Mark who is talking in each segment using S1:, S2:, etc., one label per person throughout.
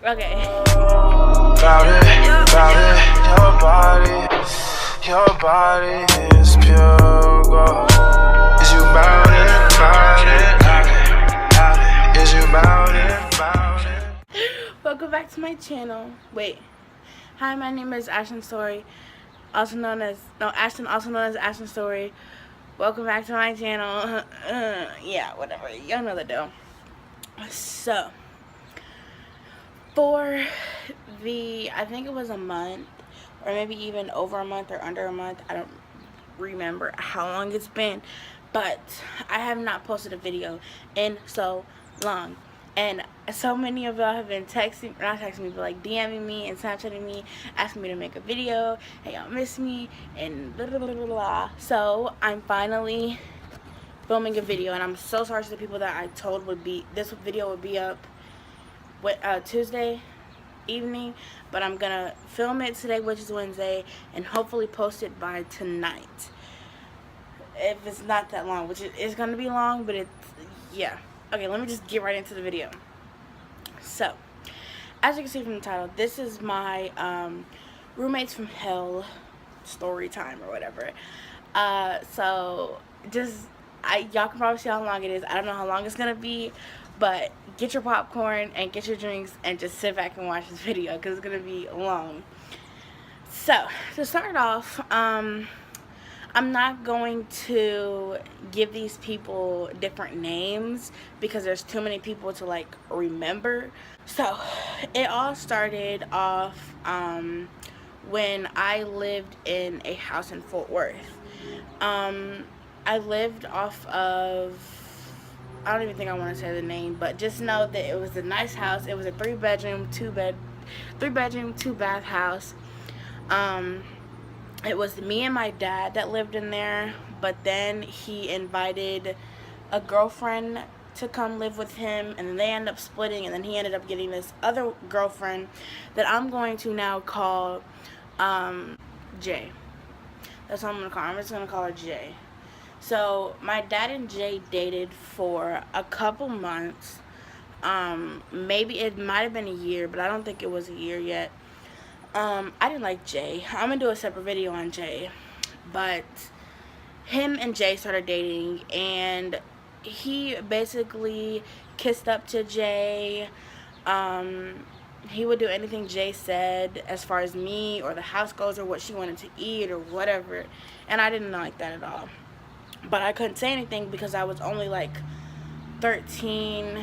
S1: Okay.
S2: About it, your body is pure gold. Is you about it, is you about it?
S1: Welcome back to my channel. Wait. Hi, my name is Ashton Story, Ashton, also known as Ashton Story. Welcome back to my channel. Yeah, whatever. Y'all know the deal. So, for I think it was a month, or maybe even over a month or under a month. I don't remember how long it's been, but I have not posted a video in so long. And so many of y'all have been not texting me, but like DMing me and Snapchatting me, asking me to make a video. Hey, y'all miss me, and blah, blah, blah, blah, blah. So I'm finally filming a video, and I'm so sorry to the people that I told this video would be up Tuesday evening, but I'm gonna film it today, which is Wednesday, and hopefully post it by tonight. If it's not that long, which it is gonna be long, but yeah. Okay, let me just get right into the video. So, as you can see from the title, this is my roommates from hell story time or whatever. So y'all can probably see how long it is. I don't know how long it's gonna be, but get your popcorn and get your drinks and just sit back and watch this video because it's gonna be long. So, to start off, I'm not going to give these people different names because there's too many people to like remember. So it all started off when I lived in a house in Fort Worth. I lived off of, I don't even think I want to say the name, but just know that it was a nice house. It was a 3-bedroom, 2-bath house. It was me and my dad that lived in there, but then he invited a girlfriend to come live with him, and then they ended up splitting, and then he ended up getting this other girlfriend that I'm going to now call Jay. That's what I'm going to call her. I'm just going to call her Jay. So my dad and Jay dated for a couple months. Maybe it might have been a year, but I don't think it was a year yet. I didn't like Jay. I'm gonna do a separate video on Jay, but him and Jay started dating, and he basically kissed up to Jay. He would do anything Jay said as far as me or the house goes or what she wanted to eat or whatever, and I didn't like that at all. But I couldn't say anything because I was only like 12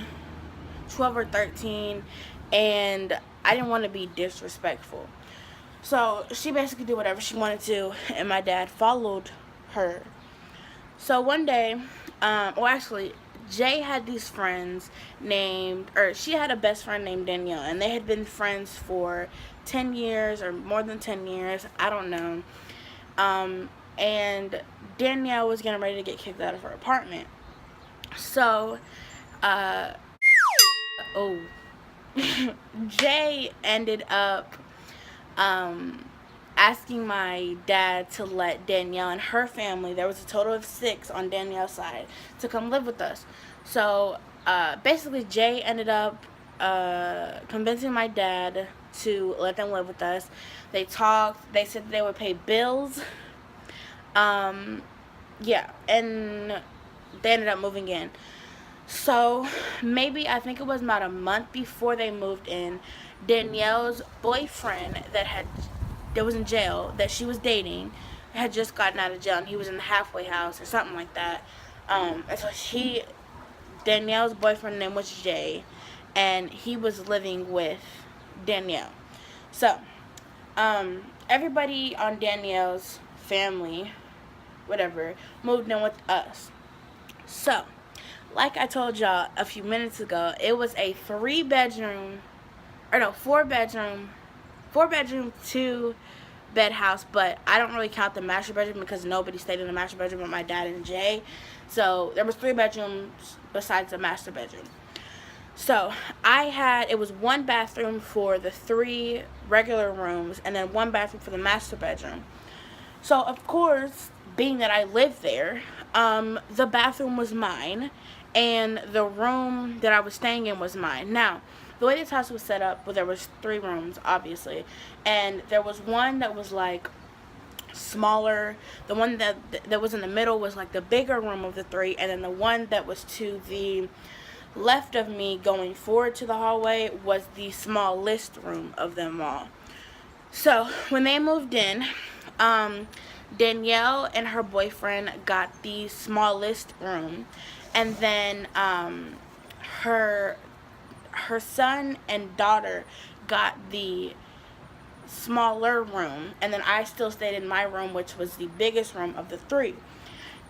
S1: or 13, and I didn't want to be disrespectful. So she basically did whatever she wanted to, and my dad followed her. So one day, actually, Jay had these friends she had a best friend named Danielle, and they had been friends for 10 years or more than 10 years. I don't know. And Danielle was getting ready to get kicked out of her apartment. So, Jay ended up asking my dad to let Danielle and her family, there was a total of 6 on Danielle's side, to come live with us. So basically Jay ended up convincing my dad to let them live with us. They talked, they said they would pay bills. Yeah, and they ended up moving in. So maybe, I think it was about a month before they moved in, Danielle's boyfriend that was in jail, that she was dating, had just gotten out of jail, and he was in the halfway house or something like that. And so Danielle's boyfriend's name was Jay, and he was living with Danielle. So everybody on Danielle's family, whatever, moved in with us. So, like I told y'all a few minutes ago, it was a 4-bedroom, 2-bed house, but I don't really count the master bedroom because nobody stayed in the master bedroom but my dad and Jay. So there was 3 bedrooms besides the master bedroom. So it was 1 bathroom for the 3 regular rooms, and then 1 bathroom for the master bedroom. So of course, being that I lived there, the bathroom was mine, and the room that I was staying in was mine. Now, the way this house was set up, well, there was 3 rooms, obviously, and there was one that was like smaller. The one that was in the middle was like the bigger room of the 3, and then the one that was to the left of me going forward to the hallway was the smallest room of them all. So when they moved in, Danielle and her boyfriend got the smallest room, and then her son and daughter got the smaller room, and then I still stayed in my room, which was the biggest room of the 3.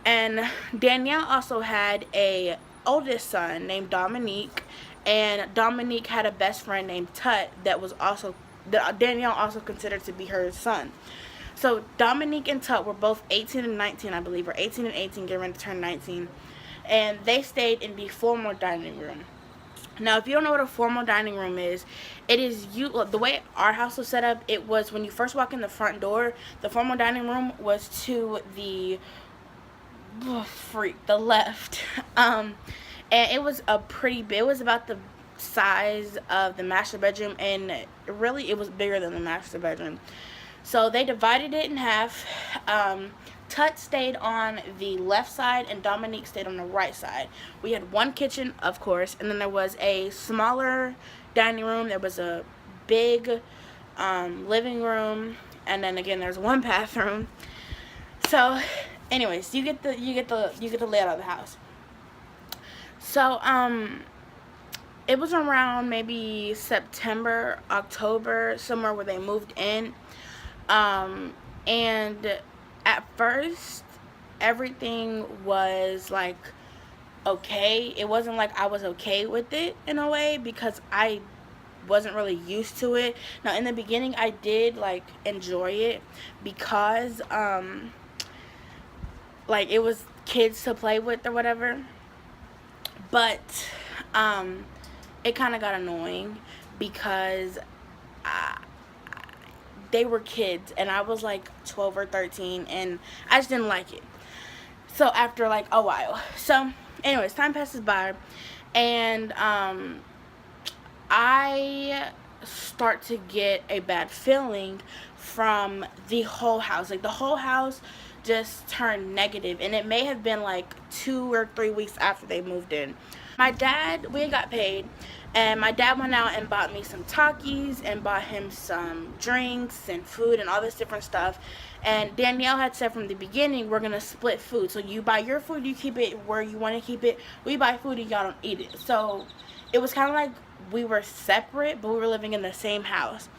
S1: And Danielle also had a oldest son named Dominique, and Dominique had a best friend named Tut that was also that Danielle also considered to be her son. So Dominique and Tut were both 18 and 19, I believe, or 18 and 18, getting ready to turn 19, and they stayed in the formal dining room. Now, if you don't know what a formal dining room is, it is the way our house was set up. It was when you first walk in the front door, the formal dining room was to the the left, and it was a pretty big. It was about the size of the master bedroom, and really, it was bigger than the master bedroom. So they divided it in half. Tut stayed on the left side and Dominique stayed on the right side. We had one kitchen, of course, and then there was a smaller dining room. There was a big living room, and then again there's one bathroom. So, anyways, you get the layout of the house. So, it was around maybe September, October, somewhere where they moved in. And at first, everything was like okay. It wasn't like I was okay with it in a way because I wasn't really used to it. Now, in the beginning, I did like enjoy it because like it was kids to play with or whatever. But it kind of got annoying because they were kids and I was like 12 or 13 and I just didn't like it. So after like a while, so anyways, time passes by and I start to get a bad feeling from the whole house. Like the whole house just turned negative, and it may have been like 2 or 3 weeks after they moved in. My dad, we got paid, and my dad went out and bought me some Takis and bought him some drinks and food and all this different stuff. And Danielle had said from the beginning, we're going to split food. So you buy your food, you keep it where you want to keep it. We buy food and y'all don't eat it. So it was kind of like we were separate, but we were living in the same house.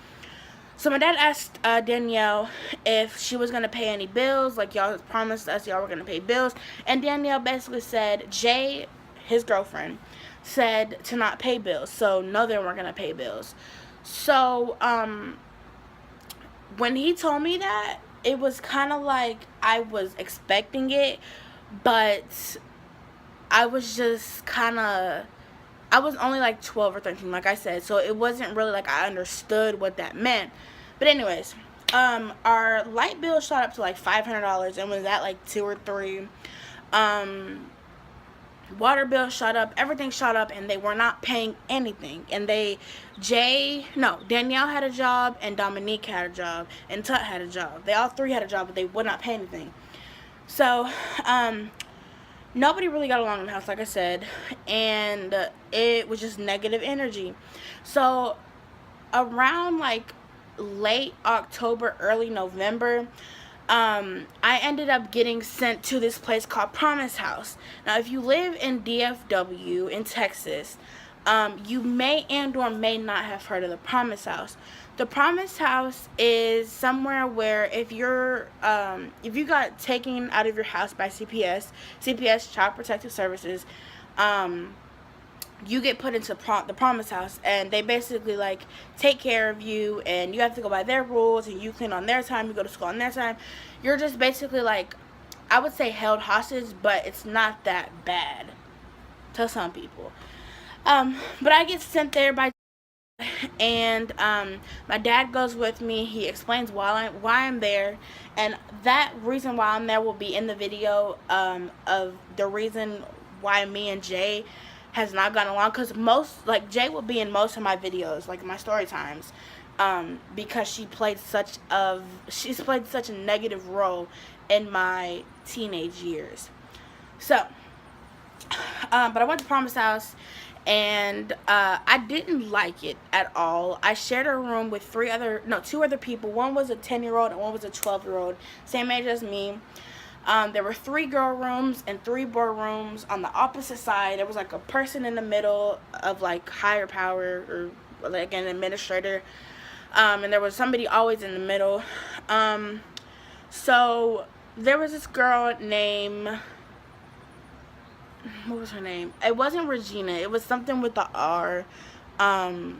S1: So my dad asked Danielle if she was going to pay any bills. Like, y'all promised us y'all were going to pay bills. And Danielle basically said, Jay, his girlfriend, said to not pay bills. So no, they weren't going to pay bills. So when he told me that, it was kind of like I was expecting it. But I was just kind of... I was only like 12 or 13, like I said, so it wasn't really like I understood what that meant. But anyways, our light bill shot up to like $500 and was at like 2 or 3. Water bill shot up, everything shot up, and they were not paying anything. And Danielle had a job, and Dominique had a job, and Tut had a job. They all 3 had a job, but they would not pay anything. So, nobody really got along in the house, like I said, and it was just negative energy. So around like late October, early November, I ended up getting sent to this place called Promise House. Now, if you live in DFW in Texas, you may and or may not have heard of the Promise House. The Promise House is somewhere where if you got taken out of your house by CPS, Child Protective Services, you get put into the Promise House, and they basically like take care of you, and you have to go by their rules, and you clean on their time, you go to school on their time. You're just basically like, I would say held hostage, but it's not that bad to some people. But I get sent there by, and my dad goes with me. He explains why I'm there, and that reason why I'm there will be in the video of the reason why me and Jay has not gotten along, because most, like, Jay will be in most of my videos, like my story times, because she's played such a negative role in my teenage years. So, but I went to Promise House, and I didn't like it at all. I shared a room with two other people. One was a 10-year-old and one was a 12-year-old, same age as me. There were 3 girl rooms and 3 boy rooms. On the opposite side, there was like a person in the middle of like higher power, or like an administrator, and there was somebody always in the middle. So there was this girl named, what was her name? It wasn't Regina. It was something with the R. I'm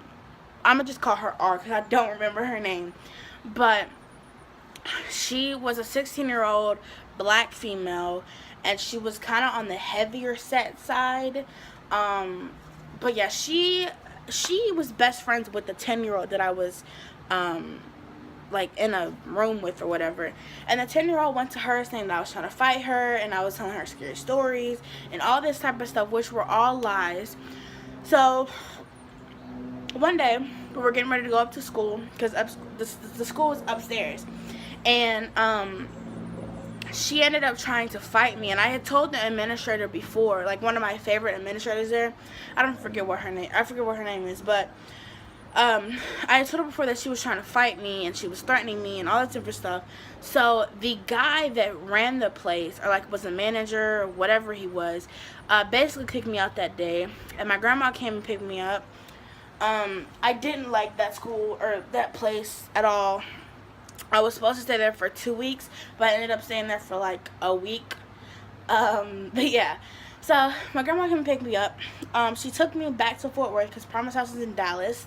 S1: gonna just call her R because I don't remember her name. But she was a 16-year-old black female, and she was kind of on the heavier set side. But yeah, she was best friends with the 10-year-old that I was like in a room with or whatever. And the 10-year-old went to her saying that I was trying to fight her, and I was telling her scary stories and all this type of stuff, which were all lies. So one day we were getting ready to go up to school, because the school was upstairs, and she ended up trying to fight me. And I had told the administrator before, like one of my favorite administrators there, I forget what her name is, but I had told her before that she was trying to fight me and she was threatening me and all that different stuff. So the guy that ran the place, or like was a manager or whatever he was, basically kicked me out that day. And my grandma came and picked me up. I didn't like that school or that place at all. I was supposed to stay there for 2 weeks, but I ended up staying there for like a week. But yeah, so my grandma came and picked me up. She took me back to Fort Worth, because Promise House is in Dallas,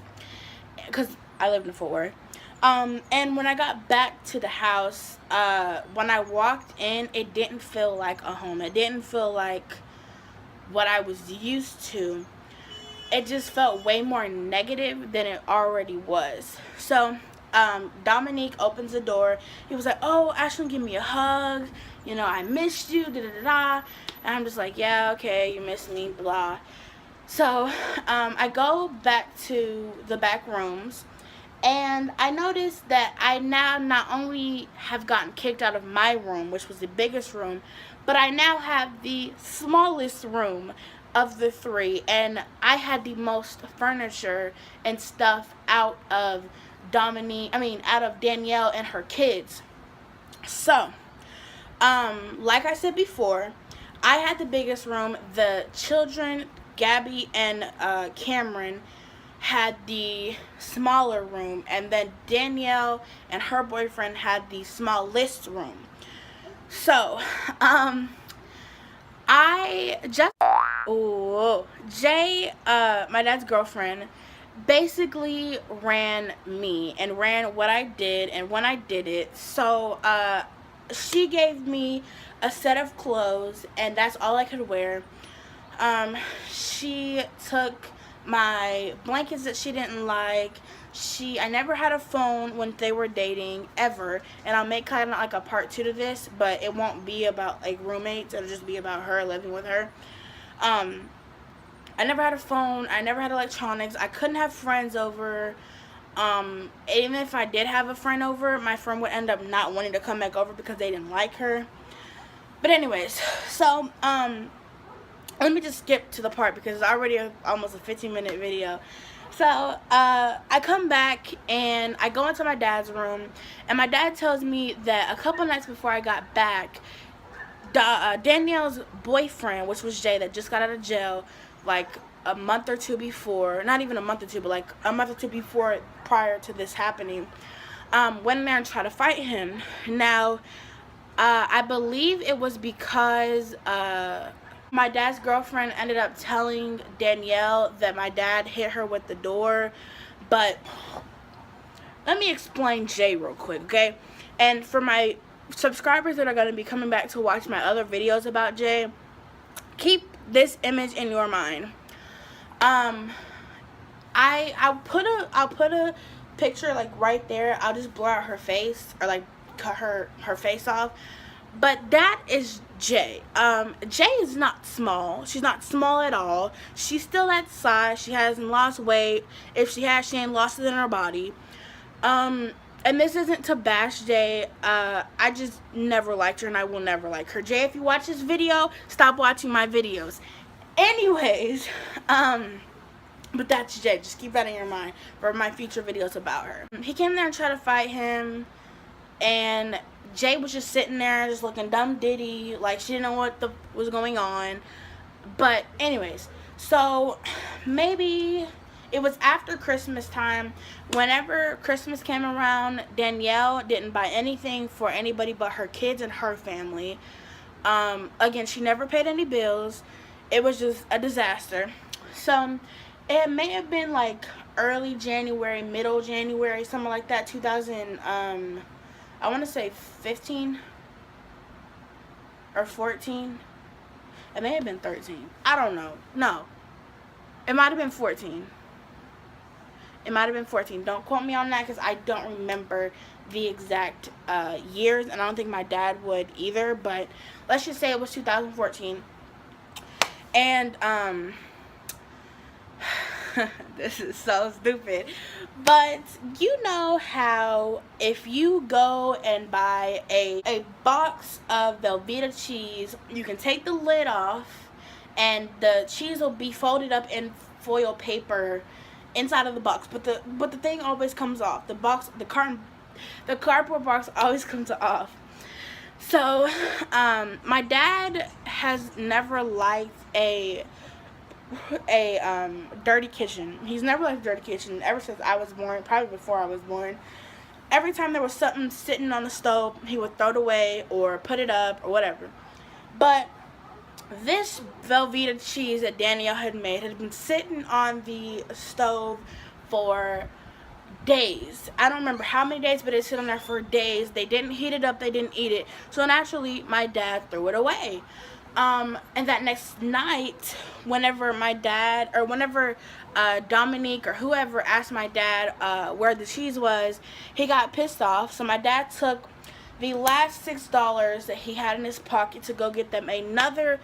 S1: because I lived in Fort Worth. And when I got back to the house, when I walked in, it didn't feel like a home. It didn't feel like what I was used to. It just felt way more negative than it already was. So Dominique opens the door. He was like, "Oh, Ashley, give me a hug. You know, I missed you, da-da-da-da." And I'm just like, "Yeah, okay, you missed me, blah." So I go back to the back rooms, and I noticed that I now not only have gotten kicked out of my room, which was the biggest room, but I now have the smallest room of the 3, and I had the most furniture and stuff out of Danielle and her kids. So, like I said before, I had the biggest room. The children, Gabby and Cameron, had the smaller room, and then Danielle and her boyfriend had the smallest room. So, Jay, my dad's girlfriend, basically ran me and ran what I did and when I did it. So she gave me a set of clothes, and that's all I could wear. She took my blankets that she didn't like. I never had a phone when they were dating, ever. And I'll make kind of like a part 2 to this, but it won't be about like roommates. It'll just be about her, living with her. I never had a phone. I never had electronics. I couldn't have friends over. Even if I did have a friend over, my friend would end up not wanting to come back over because they didn't like her. But anyways, so let me just skip to the part because it's already almost a 15-minute video. So I come back and I go into my dad's room, and my dad tells me that a couple nights before I got back, Danielle's boyfriend, which was Jay, that just got out of jail like a month or two before, not even a month or two, but like a month or two before, prior to this happening, went in there and tried to fight him. Now, I believe it was because my dad's girlfriend ended up telling Danielle that my dad hit her with the door. But let me explain Jay real quick, okay? And for my subscribers that are going to be coming back to watch my other videos about Jay, keep this image in your mind. I'll put a picture like right there. I'll just blur out her face, or like cut her face off. But that is Jay. Jay is not small. She's not small at all. She's still that size. She hasn't lost weight. If she has, she ain't lost it in her body. And this isn't to bash Jay. I just never liked her, and I will never like her. Jay, if you watch this video, stop watching my videos. Anyways, but that's Jay. Just keep that in your mind for my future videos about her. He came there and tried to fight him, and Jay was just sitting there just looking dumb ditty, like she didn't know what was going on. But anyways, so maybe it was after Christmas time. Whenever Christmas came around, Danielle didn't buy anything for anybody but her kids and her family. Again, she never paid any bills. It was just a disaster. So it may have been like early January, middle January, something like that, 2000, I want to say 15 or 14. It may have been 13. I don't know. No. It might have been 14. It might have been 14. Don't quote me on that because I don't remember the exact years, and I don't think my dad would either, but let's just say it was 2014. And this is so stupid, but you know how if you go and buy a box of Velveeta cheese, you can take the lid off and the cheese will be folded up in foil paper inside of the box, but the thing always comes off. The cardboard box always comes off. So my dad has never liked a dirty kitchen. He's never liked a dirty kitchen ever since I was born, probably before I was born. Every time there was something sitting on the stove, he would throw it away or put it up or whatever. But this Velveeta cheese that Danielle had made had been sitting on the stove for days. I don't remember how many days, but it sat on there for days. They didn't heat it up, they didn't eat it. So naturally, my dad threw it away. And that next night, whenever Dominique or whoever asked my dad where the cheese was, he got pissed off. So my dad took the last $6 that he had in his pocket to go get them another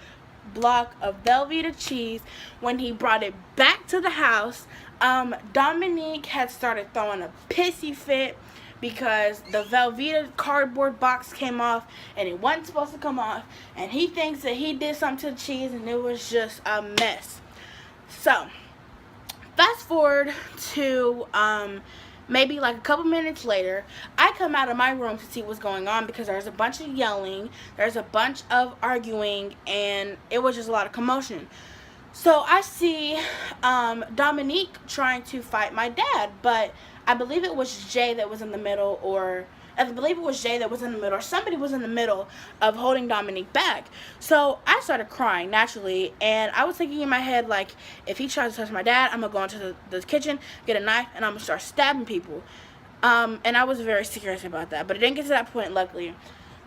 S1: block of Velveeta cheese. When he brought it back to the house, Dominique had started throwing a pissy fit because the Velveeta cardboard box came off and it wasn't supposed to come off, and he thinks that he did something to the cheese and it was just a mess. So fast forward to maybe like a couple minutes later, I come out of my room to see what's going on because there's a bunch of yelling, there's a bunch of arguing, and it was just a lot of commotion. So I see Dominique trying to fight my dad, but I believe it was Jay that was in the middle, or somebody was in the middle of holding Dominique back. So I started crying naturally, and I was thinking in my head, like, if he tries to touch my dad, I'm going to go into the kitchen, get a knife, and I'm going to start stabbing people. And I was very serious about that, but it didn't get to that point, luckily.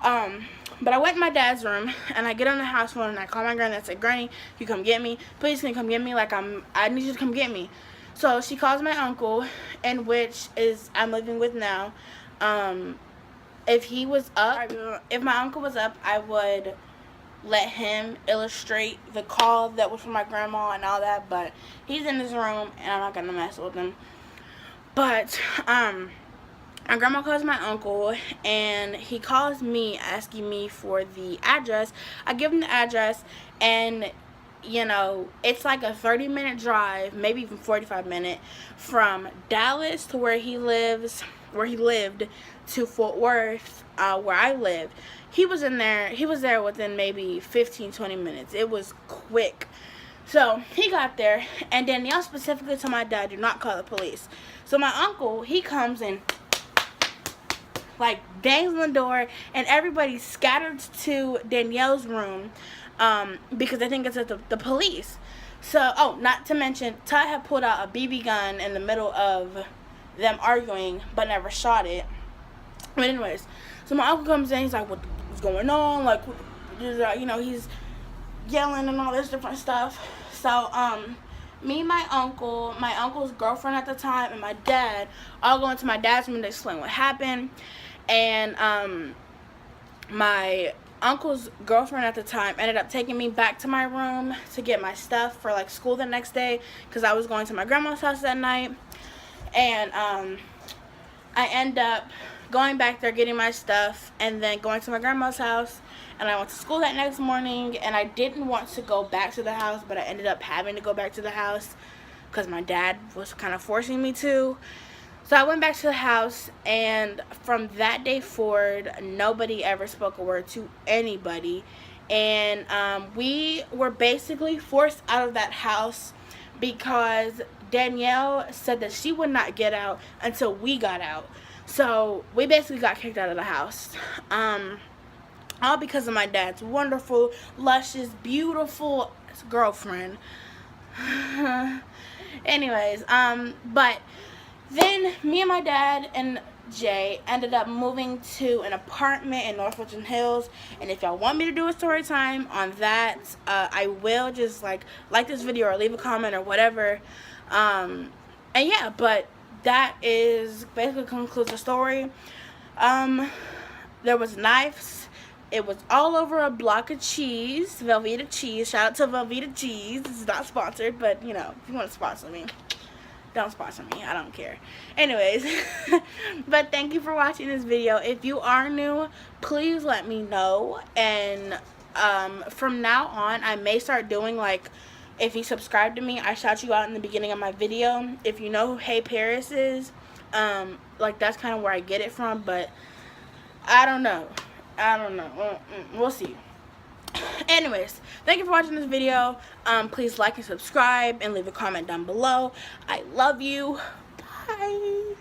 S1: But I went in my dad's room, and I get on the house phone, and I call my granny and I said, "Granny, you come get me? Please, can you come get me? Like, I need you to come get me." So she calls my uncle, and which is I'm living with now. If my uncle was up, I would let him illustrate the call that was from my grandma and all that, but he's in his room, and I'm not gonna mess with him. But, my grandma calls my uncle, and he calls me asking me for the address. I give him the address, and you know, it's like a 30-minute drive, maybe even 45-minute, from Dallas to where he lived, to Fort Worth, where I live. He was there within maybe 15-20 minutes. It was quick. So he got there, and Danielle specifically told my dad, "Do not call the police." So my uncle, he comes and like bangs on the door, and everybody scattered to Danielle's room because they think it's the police. So, oh, not to mention, Ty had pulled out a BB gun in the middle of them arguing, but never shot it. But anyways, so my uncle comes in, he's like, what's going on? Like, you know, he's yelling and all this different stuff. So, me, my uncle's girlfriend at the time, and my dad all go into my dad's room to explain what happened. And my uncle's girlfriend at the time ended up taking me back to my room to get my stuff for like school the next day, because I was going to my grandma's house that night. And I end up going back there, getting my stuff, and then going to my grandma's house. And I went to school that next morning, and I didn't want to go back to the house, but I ended up having to go back to the house because my dad was kind of forcing me to. So I went back to the house, and from that day forward, nobody ever spoke a word to anybody. And we were basically forced out of that house because Danielle said that she would not get out until we got out. So we basically got kicked out of the house. All because of my dad's wonderful, luscious, beautiful girlfriend. Anyways, but then me and my dad and Jay ended up moving to an apartment in North Richland Hills. And if y'all want me to do a story time on that, I will. Just like this video or leave a comment or whatever. And yeah, but that is basically concludes the story. There was knives. It was all over a block of cheese, Velveeta cheese. Shout out to Velveeta cheese. This is not sponsored, but you know, if you want to sponsor me, don't sponsor me. I don't care. Anyways, but thank you for watching this video. If you are new, please let me know. And from now on, I may start doing like, if you subscribe to me, I shout you out in the beginning of my video. If you know who Hey Paris is, like that's kind of where I get it from. But I don't know. We'll see. Anyways, thank you for watching this video. Please like and subscribe and leave a comment down below. I love you. Bye.